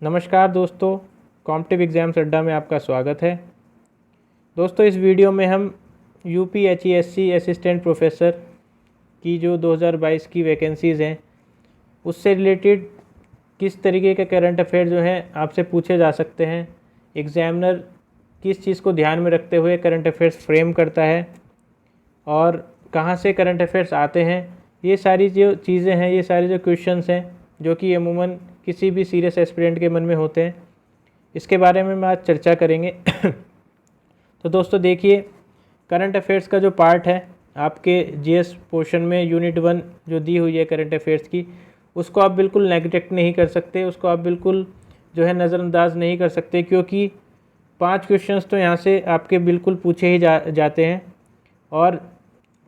नमस्कार दोस्तों, competitive exams अड्डा में आपका स्वागत है। दोस्तों, इस वीडियो में हम यूपीएचईएससी असिस्टेंट प्रोफेसर की जो 2022 की वैकेंसीज़ हैं उससे रिलेटेड किस तरीके के करंट अफेयर जो हैं आपसे पूछे जा सकते हैं, एग्ज़ामिनर किस चीज़ को ध्यान में रखते हुए करंट अफेयर्स फ्रेम करता है और कहाँ से करंट अफेयर्स आते हैं, ये सारी जो चीज़ें हैं, ये सारे जो क्वेश्चंस हैं जो कि अमूमन किसी भी सीरियस एस्पिरेंट के मन में होते हैं, इसके बारे में हम आज चर्चा करेंगे। तो दोस्तों देखिए, करंट अफेयर्स का जो पार्ट है आपके जीएस पोर्शन में यूनिट 1 जो दी हुई है करंट अफेयर्स की, उसको आप बिल्कुल नेगलेक्ट नहीं कर सकते, उसको आप बिल्कुल जो है नज़रअंदाज नहीं कर सकते, क्योंकि 5 क्वेश्चंस तो यहाँ से आपके बिल्कुल पूछे ही जाते हैं और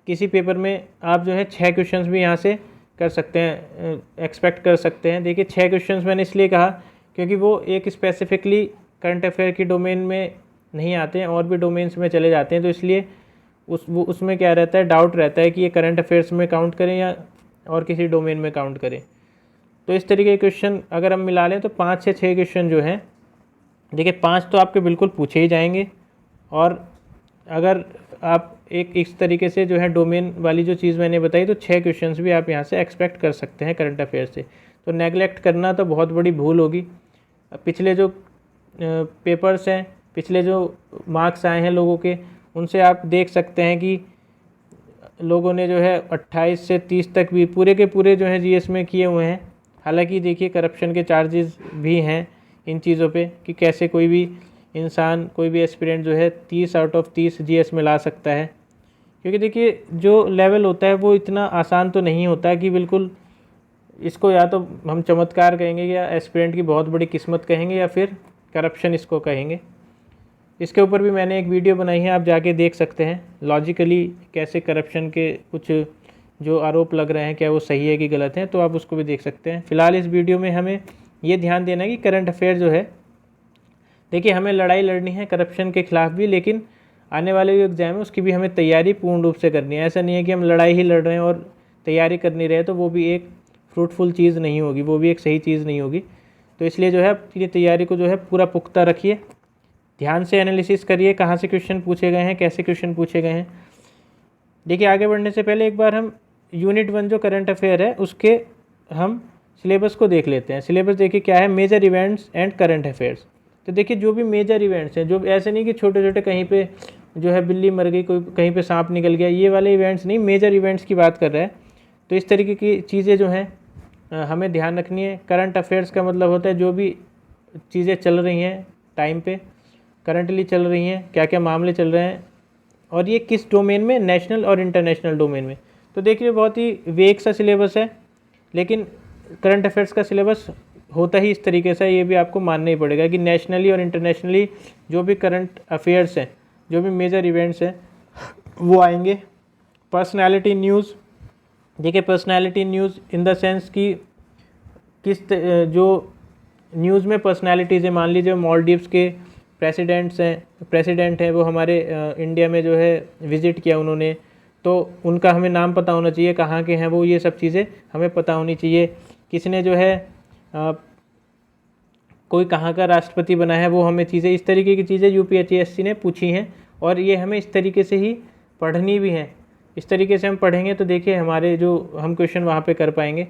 किसी पेपर में आप जो है 6 क्वेश्चंस भी यहाँ से कर सकते हैं, एक्सपेक्ट कर सकते हैं। देखिए 6 क्वेश्चंस मैंने इसलिए कहा क्योंकि वो एक स्पेसिफिकली करंट अफेयर की डोमेन में नहीं आते हैं और भी डोमेन्स में चले जाते हैं, तो इसलिए उसमें क्या रहता है, डाउट रहता है कि ये करंट अफेयर्स में काउंट करें या और किसी डोमेन में काउंट करें। तो इस तरीके के क्वेश्चन अगर हम मिला लें तो 5 से 6 क्वेश्चन जो हैं, देखिए 5 तो आपके बिल्कुल पूछे ही जाएंगे और अगर आप एक इस तरीके से जो है डोमेन वाली जो चीज़ मैंने बताई, तो 6 क्वेश्चंस भी आप यहाँ से एक्सपेक्ट कर सकते हैं करंट अफेयर से। तो नेगलेक्ट करना तो बहुत बड़ी भूल होगी। पिछले जो पेपर्स हैं, पिछले जो मार्क्स आए हैं लोगों के, उनसे आप देख सकते हैं कि लोगों ने जो है 28 से 30 तक भी पूरे के पूरे जो है जीएस में किए हुए हैं। हालांकि देखिए करप्शन के चार्जेस भी हैं इन चीज़ों पे कि कैसे कोई भी इंसान, कोई भी एस्पिरेंट जो है 30 आउट ऑफ 30 जीएस में ला सकता है, क्योंकि देखिए जो लेवल होता है वो इतना आसान तो नहीं होता कि बिल्कुल इसको या तो हम चमत्कार कहेंगे या एस्पिरेंट की बहुत बड़ी किस्मत कहेंगे या फिर करप्शन इसको कहेंगे। इसके ऊपर भी मैंने एक वीडियो बनाई है, आप जाके देख सकते हैं लॉजिकली कैसे करप्शन के कुछ जो आरोप लग रहे हैं क्या वो सही है कि गलत है, तो आप उसको भी देख सकते हैं। फ़िलहाल इस वीडियो में हमें ये ध्यान देना है कि करंट अफेयर जो है, देखिए हमें लड़ाई लड़नी है करप्शन के ख़िलाफ़ भी, लेकिन आने वाले जो एग्ज़ाम है उसकी भी हमें तैयारी पूर्ण रूप से करनी है। ऐसा नहीं है कि हम लड़ाई ही लड़ रहे हैं और तैयारी कर नहीं रहे, तो वो भी एक फ्रूटफुल चीज़ नहीं होगी, वो भी एक सही चीज़ नहीं होगी। तो इसलिए जो है ये तैयारी को जो है पूरा पुख्ता रखिए, ध्यान से एनालिसिस करिए कहाँ से क्वेश्चन पूछे गए हैं, कैसे क्वेश्चन पूछे गए हैं। देखिए आगे बढ़ने से पहले एक बार हम यूनिट 1 जो करंट अफेयर है उसके हम सिलेबस को देख लेते हैं। सिलेबस देखिए क्या है, major events and current affairs. तो देखिए जो भी मेजर इवेंट्स हैं, जो ऐसे नहीं कि छोटे छोटे कहीं पे जो है बिल्ली मर गई, कोई कहीं पे सांप निकल गया, ये वाले इवेंट्स नहीं, मेजर इवेंट्स की बात कर रहा है। तो इस तरीके की चीज़ें जो हैं हमें ध्यान रखनी है। करंट अफेयर्स का मतलब होता है जो भी चीज़ें चल रही हैं टाइम पे, करंटली चल रही हैं, क्या क्या मामले चल रहे हैं और ये किस डोमेन में, नेशनल और इंटरनेशनल डोमेन में। तो देखिए बहुत ही वेग सा सिलेबस है, लेकिन करंट अफेयर्स का सिलेबस होता ही इस तरीके से, ये भी आपको मानना ही पड़ेगा कि नेशनली और इंटरनेशनली जो भी करंट अफेयर्स हैं, जो भी मेजर इवेंट्स हैं वो आएंगे। पर्सनालिटी न्यूज़, देखिए personality news in the sense कि जो न्यूज़ में पर्सनालिटीज़ हैं, मान लीजिए मालदीव्स के प्रेसिडेंट हैं वो हमारे इंडिया में जो है विज़िट किया उन्होंने, तो उनका हमें नाम पता होना चाहिए, कहाँ के हैं वो, ये सब चीज़ें हमें पता होनी चाहिए। किसने जो है कोई कहाँ का राष्ट्रपति बना है, वो हमें चीज़ें, इस तरीके की चीज़ें यूपीएचईएससी ने पूछी हैं और ये हमें इस तरीके से ही पढ़नी भी हैं। इस तरीके से हम पढ़ेंगे तो देखिए हमारे जो हम क्वेश्चन वहाँ पे कर पाएंगे।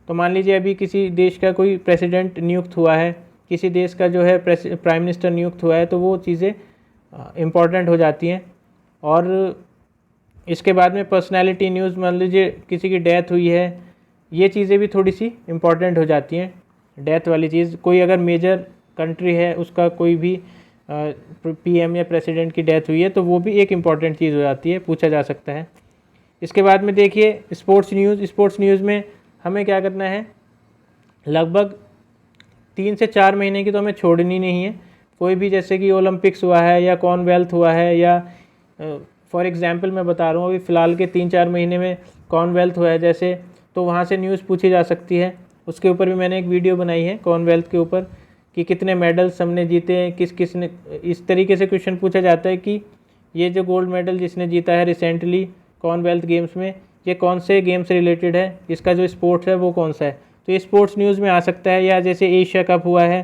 तो मान लीजिए अभी किसी देश का कोई प्रेसिडेंट नियुक्त हुआ है, किसी देश का जो है प्राइम मिनिस्टर नियुक्त हुआ है, तो वो चीज़ें इम्पॉर्टेंट हो जाती हैं। और इसके बाद में पर्सनैलिटी न्यूज़, मान लीजिए किसी की डेथ हुई है, ये चीज़ें भी थोड़ी सी इम्पॉर्टेंट हो जाती हैं। डेथ वाली चीज़, कोई अगर मेजर कंट्री है उसका कोई भी पीएम या प्रेसिडेंट की डेथ हुई है, तो वो भी एक इम्पॉर्टेंट चीज़ हो जाती है, पूछा जा सकता है। इसके बाद में देखिए स्पोर्ट्स न्यूज़। स्पोर्ट्स न्यूज़ में हमें क्या करना है, लगभग 3 से 4 महीने की तो हमें छोड़नी नहीं है। कोई भी, जैसे कि ओलंपिक्स हुआ है या कॉमनवेल्थ हुआ है, या फॉर एग्जांपल मैं बता रहा हूँ अभी फ़िलहाल के 3-4 महीने में कॉमनवेल्थ हुआ है जैसे, तो वहाँ से न्यूज़ पूछी जा सकती है। उसके ऊपर भी मैंने एक वीडियो बनाई है कॉमनवेल्थ के ऊपर कि कितने मेडल्स हमने जीते हैं, किस किस ने, इस तरीके से क्वेश्चन पूछा जाता है कि ये जो गोल्ड मेडल जिसने जीता है रिसेंटली कॉमनवेल्थ गेम्स में, ये कौन से गेम से रिलेटेड है, इसका जो स्पोर्ट्स है वो कौन सा है। तो ये स्पोर्ट्स न्यूज़ में आ सकता है। या जैसे एशिया कप हुआ है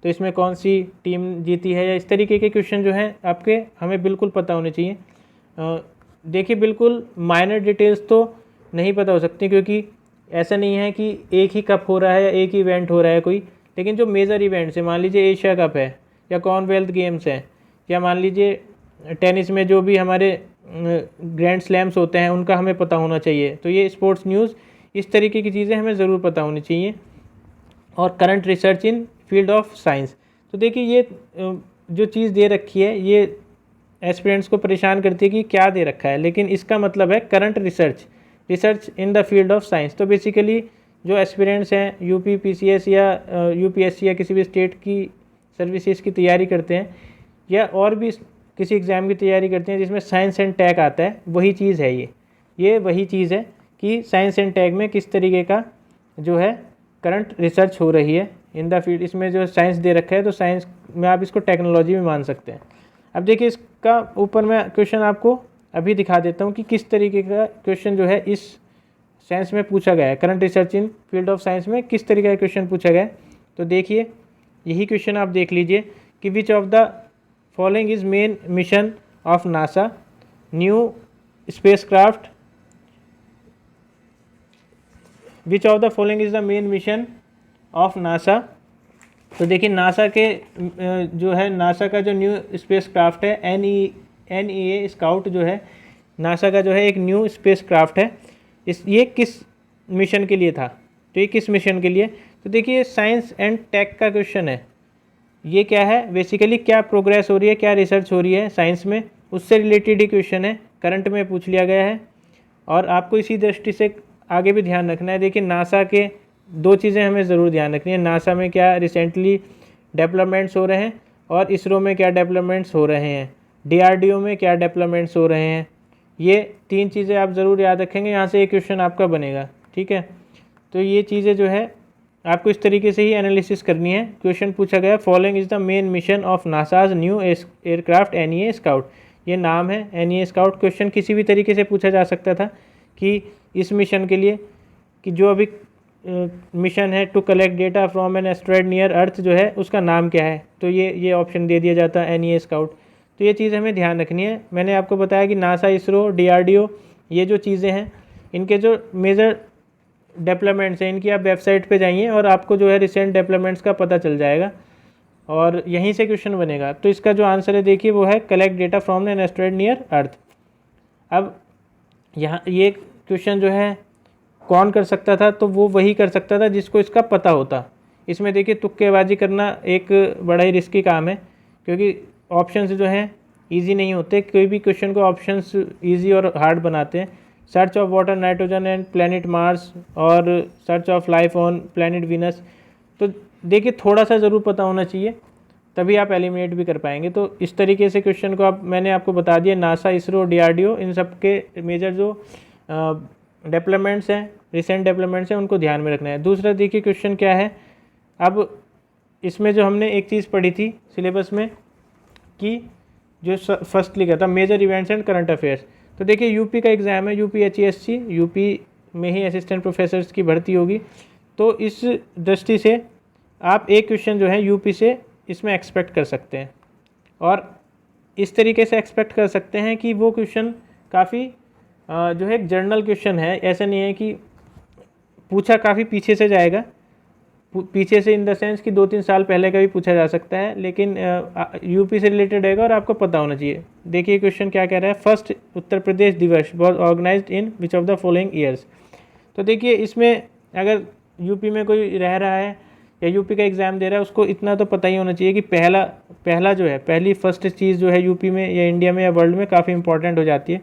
तो इसमें कौन सी टीम जीती है, या इस तरीके के क्वेश्चन जो हैं आपके हमें बिल्कुल पता होने चाहिए। देखिए बिल्कुल माइनर डिटेल्स तो नहीं पता हो सकती, क्योंकि ऐसा नहीं है कि एक ही कप हो रहा है या एक ही इवेंट हो रहा है कोई, लेकिन जो मेजर इवेंट्स है, मान लीजिए एशिया कप है या कॉमनवेल्थ गेम्स हैं, या मान लीजिए टेनिस में जो भी हमारे ग्रैंड स्लैम्स होते हैं उनका हमें पता होना चाहिए। तो ये स्पोर्ट्स न्यूज़ इस तरीके की चीज़ें हमें ज़रूर पता होनी चाहिए। और current research in field of science, तो देखिए ये जो चीज़ दे रखी है ये एस्पिरेंट्स को परेशान करती है कि क्या दे रखा है, लेकिन इसका मतलब है current research in the field of science. तो बेसिकली जो एस्पिरेंट्स हैं यूपी पीसीएस या यूपीएससी या किसी भी स्टेट की सर्विसेज की तैयारी करते हैं, या और भी किसी एग्ज़ाम की तैयारी करते हैं जिसमें साइंस एंड टेक आता है, वही चीज़ है ये वही चीज़ है कि साइंस एंड टेक में किस तरीके का जो है करंट रिसर्च हो रही है इन द फील्ड। इसमें जो साइंस दे रखा है तो साइंस में आप इसको टेक्नोलॉजी में मान सकते हैं। अब देखिए इसका ऊपर मैं क्वेश्चन आपको अभी दिखा देता हूँ कि किस तरीके का क्वेश्चन जो है इस साइंस में पूछा गया है, current research in field of science में किस तरीके का क्वेश्चन पूछा गया है। तो देखिए यही क्वेश्चन आप देख लीजिए कि विच of the following is main mission of NASA, new spacecraft, which of the following is the main mission of NASA. तो देखिए नासा के जो है नासा का जो न्यू स्पेस क्राफ्ट है NEA स्काउट जो है नासा का जो है एक न्यू स्पेस क्राफ्ट है, ये किस मिशन के लिए था, तो ये किस मिशन के लिए। तो देखिए साइंस एंड टेक का क्वेश्चन है, ये क्या है बेसिकली क्या प्रोग्रेस हो रही है, क्या रिसर्च हो रही है साइंस में, उससे रिलेटेड ही क्वेश्चन है, करंट में पूछ लिया गया है। और आपको इसी दृष्टि से आगे भी ध्यान रखना है। देखिए नासा के दो चीज़ें हमें ज़रूर ध्यान रखनी है, नासा में क्या रिसेंटली डेवलपमेंट्स हो रहे हैं और इसरो में क्या डेवलपमेंट्स हो रहे हैं, DRDO में क्या डेवलपमेंट्स हो रहे हैं। ये तीन चीज़ें आप ज़रूर याद रखेंगे, यहाँ से एक क्वेश्चन आपका बनेगा, ठीक है। तो ये चीज़ें जो है आपको इस तरीके से ही एनालिसिस करनी है। क्वेश्चन पूछा गया following is the main mission of NASA's new aircraft NEA scout, ये नाम है NEA स्काउट। क्वेश्चन किसी भी तरीके से पूछा जा सकता था कि इस मिशन के लिए कि जो अभी मिशन है to collect data from an asteroid near earth जो है उसका नाम क्या है, तो ये ऑप्शन दे दिया जाता है NEA स्काउट। तो ये चीज़ हमें ध्यान रखनी है। मैंने आपको बताया कि नासा, इसरो, DRDO ये जो चीज़ें हैं इनके जो मेजर डेवलपमेंट्स हैं इनकी आप वेबसाइट पे जाइए और आपको जो है रिसेंट डेवलपमेंट्स का पता चल जाएगा और यहीं से क्वेश्चन बनेगा। तो इसका जो आंसर है देखिए वो है collect data from an asteroid near earth. अब यहाँ ये क्वेश्चन जो है कौन कर सकता था, तो वो वही कर सकता था जिसको इसका पता होता। इसमें देखिए तुक्केबाजी करना एक बड़ा ही रिस्की काम है, क्योंकि ऑप्शंस जो हैं इजी नहीं होते, कोई भी क्वेश्चन को ऑप्शंस इजी और हार्ड बनाते हैं। Search of water, nitrogen and planet Mars और search of life on planet Venus. तो देखिए थोड़ा सा ज़रूर पता होना चाहिए, तभी आप एलिमिनेट भी कर पाएंगे। तो इस तरीके से क्वेश्चन को मैंने आपको बता दिया, नासा, इसरो, DRDO इन सब के मेजर जो डेवलपमेंट्स हैं, रिसेंट डेवलपमेंट्स हैं, उनको ध्यान में रखना है। दूसरा देखिए क्वेश्चन क्या है, अब इसमें जो हमने एक चीज़ पढ़ी थी सिलेबस में कि जो फर्स्ट लिखा था major events and current affairs. तो देखिए यूपी का एग्ज़ाम है, UPHESC, यूपी में ही असिस्टेंट प्रोफेसर्स की भर्ती होगी। तो इस दृष्टि से आप एक क्वेश्चन जो है यूपी से इसमें एक्सपेक्ट कर सकते हैं, और इस तरीके से एक्सपेक्ट कर सकते हैं कि वो क्वेश्चन काफ़ी जो है एक जर्नल क्वेश्चन है। ऐसा नहीं है कि पूछा काफ़ी पीछे से जाएगा, पीछे से इन द सेंस कि 2-3 साल पहले का भी पूछा जा सकता है, लेकिन यूपी से रिलेटेड रहेगा और आपको पता होना चाहिए। देखिए क्वेश्चन क्या कह रहा है, first Uttar Pradesh Diwas was organised in which of the following years. तो देखिए इसमें अगर यूपी में कोई रह रहा है या यूपी का एग्ज़ाम दे रहा है उसको इतना तो पता ही होना चाहिए कि पहला जो है, पहली फर्स्ट चीज़ जो है यूपी में या इंडिया में या वर्ल्ड में काफ़ी इंपॉर्टेंट हो जाती है।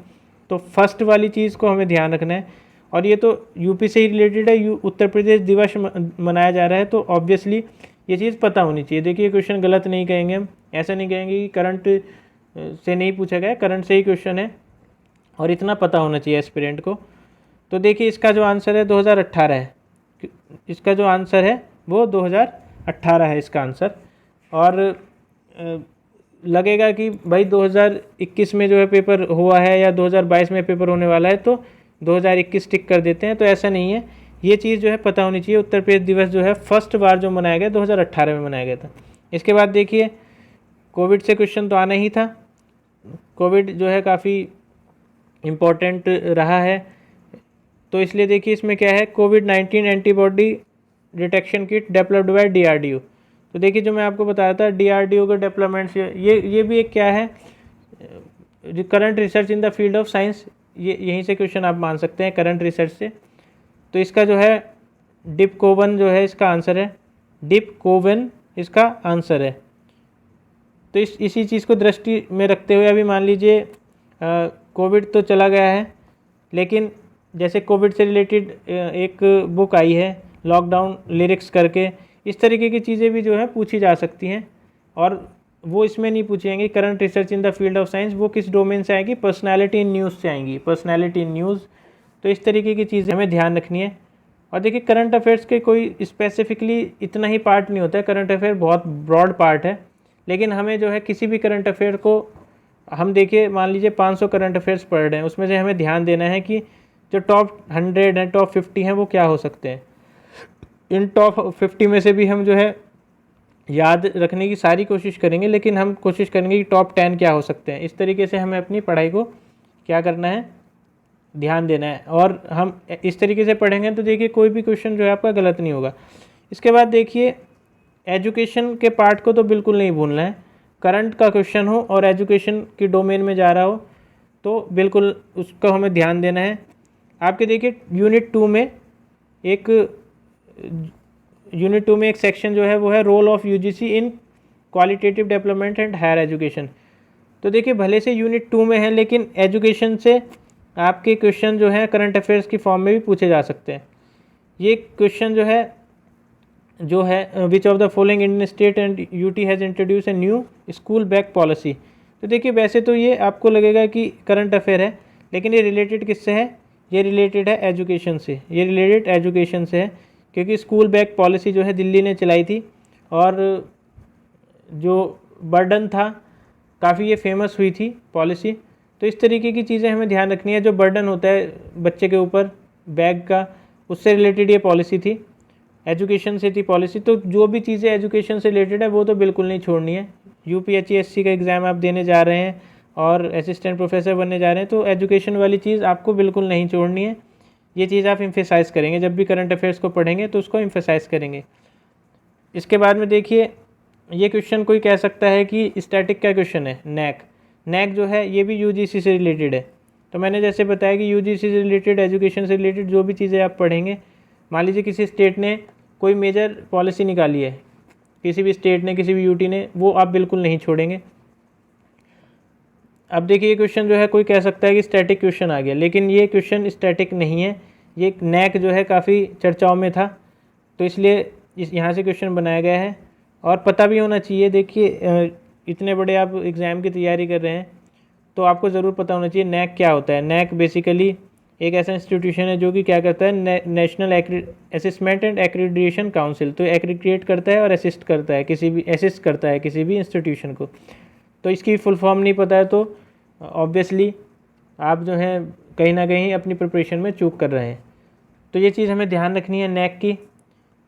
तो फर्स्ट वाली चीज़ को हमें ध्यान रखना है, और ये तो यूपी से ही रिलेटेड है, उत्तर प्रदेश दिवस मनाया जा रहा है, तो ऑब्वियसली ये चीज़ पता होनी चाहिए। देखिए क्वेश्चन गलत नहीं कहेंगे हम, ऐसा नहीं कहेंगे कि करंट से नहीं पूछा गया, करंट से ही क्वेश्चन है और इतना पता होना चाहिए एस्पिरेंट को। तो देखिए इसका जो आंसर है 2018 है, इसका जो आंसर है वो 2018 है इसका आंसर। और लगेगा कि भाई 2021 में जो है पेपर हुआ है या 2022 में पेपर होने वाला है तो 2021 टिक कर देते हैं, तो ऐसा नहीं है। ये चीज़ जो है पता होनी चाहिए। उत्तर प्रदेश दिवस जो है फर्स्ट बार जो मनाया गया 2018 में मनाया गया था। इसके बाद देखिए कोविड से क्वेश्चन तो आना ही था। कोविड जो है काफ़ी इम्पोर्टेंट रहा है, तो इसलिए देखिए इसमें क्या है, कोविड-19 antibody detection kit developed by DRDO। तो देखिए जो मैं आपको बताया था DRDO का डेवलपमेंट्स, ये भी एक क्या है, current research in the field of science, ये यहीं से क्वेश्चन आप मान सकते हैं करंट रिसर्च से। तो इसका जो है डिप कोवन जो है इसका आंसर है, डिप कोवन इसका आंसर है। तो इसी चीज़ को दृष्टि में रखते हुए अभी मान लीजिए कोविड तो चला गया है, लेकिन जैसे कोविड से रिलेटेड एक बुक आई है लॉकडाउन लिरिक्स करके, इस तरीके की चीज़ें भी जो है पूछी जा सकती हैं। और वो इसमें नहीं पूछी जाएंगी current research in the field of science, वो किस डोमेन से आएगी, पर्सनैलिटी इन न्यूज़ से आएंगी, पर्सनैलिटी इन न्यूज़। तो इस तरीके की चीज़ें हमें ध्यान रखनी है। और देखिए करंट अफेयर्स के कोई स्पेसिफिकली इतना ही पार्ट नहीं होता है, करंट अफेयर बहुत ब्रॉड पार्ट है, लेकिन हमें जो है किसी भी करंट अफेयर को हम देखिए मान लीजिए 500 करंट अफेयर्स पढ़ रहे हैं, उसमें से हमें ध्यान देना है कि जो टॉप 100 हैं, टॉप 50 हैं, वो क्या हो सकते हैं। इन टॉप 50 में से भी हम जो है याद रखने की सारी कोशिश करेंगे, लेकिन हम कोशिश करेंगे कि टॉप 10 क्या हो सकते हैं। इस तरीके से हमें अपनी पढ़ाई को क्या करना है, ध्यान देना है। और हम इस तरीके से पढ़ेंगे तो देखिए कोई भी क्वेश्चन जो है आपका गलत नहीं होगा। इसके बाद देखिए एजुकेशन के पार्ट को तो बिल्कुल नहीं भूलना है। करंट का क्वेश्चन हो और एजुकेशन की डोमेन में जा रहा हो तो बिल्कुल उसका हमें ध्यान देना है। आपके देखिए यूनिट 2 में एक सेक्शन जो है वो है role of UGC in qualitative development and higher education. तो देखिए भले से यूनिट 2 में है, लेकिन एजुकेशन से आपके क्वेश्चन जो है करंट अफेयर्स की फॉर्म में भी पूछे जा सकते हैं। ये क्वेश्चन जो है विच of the following Indian state and UT has introduce a new school bag policy. तो देखिए वैसे तो ये आपको लगेगा कि करंट अफेयर है, लेकिन ये रिलेटेड किससे है, ये रिलेटेड है एजुकेशन से, ये रिलेटेड एजुकेशन से है, क्योंकि स्कूल बैग पॉलिसी जो है दिल्ली ने चलाई थी और जो बर्डन था काफ़ी ये फेमस हुई थी पॉलिसी। तो इस तरीके की चीज़ें हमें ध्यान रखनी है, जो बर्डन होता है बच्चे के ऊपर बैग का, उससे रिलेटेड ये पॉलिसी थी, एजुकेशन से थी पॉलिसी। तो जो भी चीज़ें एजुकेशन से रिलेटेड है वो तो बिल्कुल नहीं छोड़नी है। UPHESC का एग्ज़ाम आप देने जा रहे हैं और असिस्टेंट प्रोफेसर बनने जा रहे हैं, तो एजुकेशन वाली चीज़ आपको बिल्कुल नहीं छोड़नी है। ये चीज़ आप एम्फेसाइज़ करेंगे, जब भी करंट अफेयर्स को पढ़ेंगे तो उसको एम्फेसाइज़ करेंगे। इसके बाद में देखिए ये क्वेश्चन कोई कह सकता है कि स्टैटिक का क्वेश्चन है, नैक जो है ये भी UGC से रिलेटेड है। तो मैंने जैसे बताया कि UGC से रिलेटेड, एजुकेशन से रिलेटेड जो भी चीज़ें आप पढ़ेंगे, मान लीजिए किसी स्टेट ने कोई मेजर पॉलिसी निकाली है, किसी भी स्टेट ने, किसी भी UT ने, वो आप बिल्कुल नहीं छोड़ेंगे। अब देखिए ये क्वेश्चन जो है कोई कह सकता है कि स्टैटिक क्वेश्चन आ गया, लेकिन ये क्वेश्चन स्टैटिक नहीं है। ये नैक जो है काफ़ी चर्चाओं में था, तो इसलिए यहाँ से क्वेश्चन बनाया गया है। और पता भी होना चाहिए, देखिए इतने बड़े आप एग्ज़ाम की तैयारी कर रहे हैं तो आपको ज़रूर पता होना चाहिए नैक क्या होता है। नैक बेसिकली एक ऐसा इंस्टीट्यूशन है जो कि क्या करता है, national assessment and accreditation council. तो एक्रीडिएट करता है और असिस्ट करता है किसी भी इंस्टीट्यूशन को। तो इसकी फुल फॉर्म नहीं पता है तो ऑब्वियसली आप जो है कहीं ना कहीं अपनी प्रिपरेशन में चूक कर रहे हैं। तो ये चीज़ हमें ध्यान रखनी है नैक की।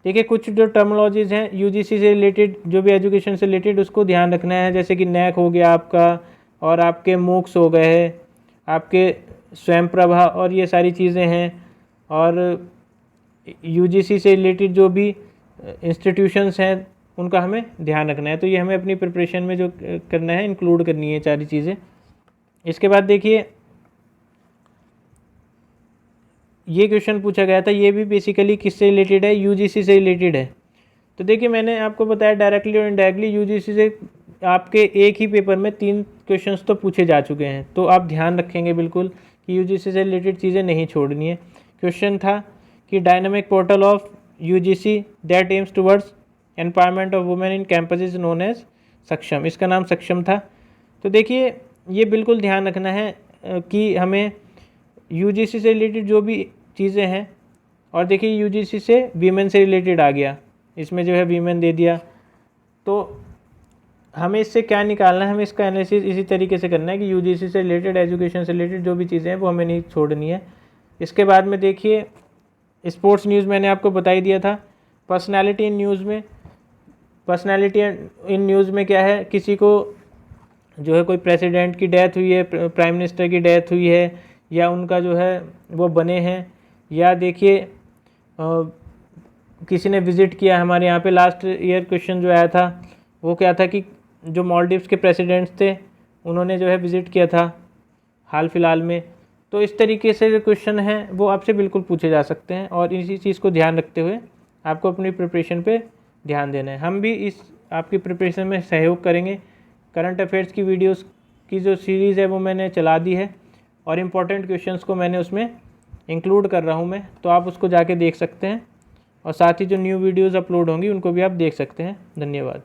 देखिए कुछ जो टर्मिनोलॉजीज़ हैं UGC से रिलेटेड, जो भी एजुकेशन से रिलेटेड, उसको ध्यान रखना है। जैसे कि नैक हो गया आपका, और आपके मूक्स हो गए, आपके स्वयं प्रभा, और ये सारी चीज़ें हैं। और UGC से रिलेटेड जो भी इंस्टीट्यूशंस हैं उनका हमें ध्यान रखना है। तो ये हमें अपनी प्रिपरेशन में जो करना है इंक्लूड करनी है सारी चीज़ें। इसके बाद देखिए ये क्वेश्चन पूछा गया था, ये भी बेसिकली किससे रिलेटेड है, UGC से रिलेटेड है। तो देखिए मैंने आपको बताया डायरेक्टली और इनडायरेक्टली UGC से आपके एक ही पेपर में 3 क्वेश्चंस तो पूछे जा चुके हैं। तो आप ध्यान रखेंगे बिल्कुल कि UGC से रिलेटेड चीज़ें नहीं छोड़नी है। क्वेश्चन था कि dynamic portal of UGC that aims towards empowerment of women in campus is known as Saksham. इसका नाम सक्षम था। तो देखिए ये बिल्कुल ध्यान रखना है कि हमें UGC से रिलेटेड जो भी चीज़ें हैं, और देखिए UGC से वीमेन से रिलेटेड आ गया, इसमें जो है वीमेन दे दिया, तो हमें इससे क्या निकालना है, हमें इसका एनालिसिस इसी तरीके से करना है कि UGC से रिलेटेड, एजुकेशन से रिलेटेड जो भी चीज़ें हैं वो हमें नहीं छोड़नी है। इसके बाद में देखिए स्पोर्ट्स न्यूज़ मैंने आपको बता ही दिया था। पर्सनैलिटी इन न्यूज़ में पर्सनैलिटी इन न्यूज़ में क्या है, किसी को जो है कोई प्रेसिडेंट की डेथ हुई है, प्राइम मिनिस्टर की डेथ हुई है, या उनका जो है वो बने हैं, या देखिए किसी ने विज़िट किया हमारे यहाँ पे। लास्ट ईयर क्वेश्चन जो आया था वो क्या था कि जो मालदीव्स के प्रेसिडेंट्स थे उन्होंने जो है विज़िट किया था हाल फिलहाल में। तो इस तरीके से जो क्वेश्चन हैं वो आपसे बिल्कुल पूछे जा सकते हैं, और इसी चीज़ को ध्यान रखते हुए आपको अपनी प्रिपरेशन पे ध्यान देना है। हम भी इस आपकी प्रिपरेशन में सहयोग करेंगे। करंट अफेयर्स की वीडियोस की जो सीरीज़ है वो मैंने चला दी है, और इम्पॉर्टेंट क्वेश्चंस को मैंने उसमें इंक्लूड कर रहा हूँ मैं, तो आप उसको जाके देख सकते हैं, और साथ ही जो न्यू वीडियोज़ अपलोड होंगी उनको भी आप देख सकते हैं। धन्यवाद।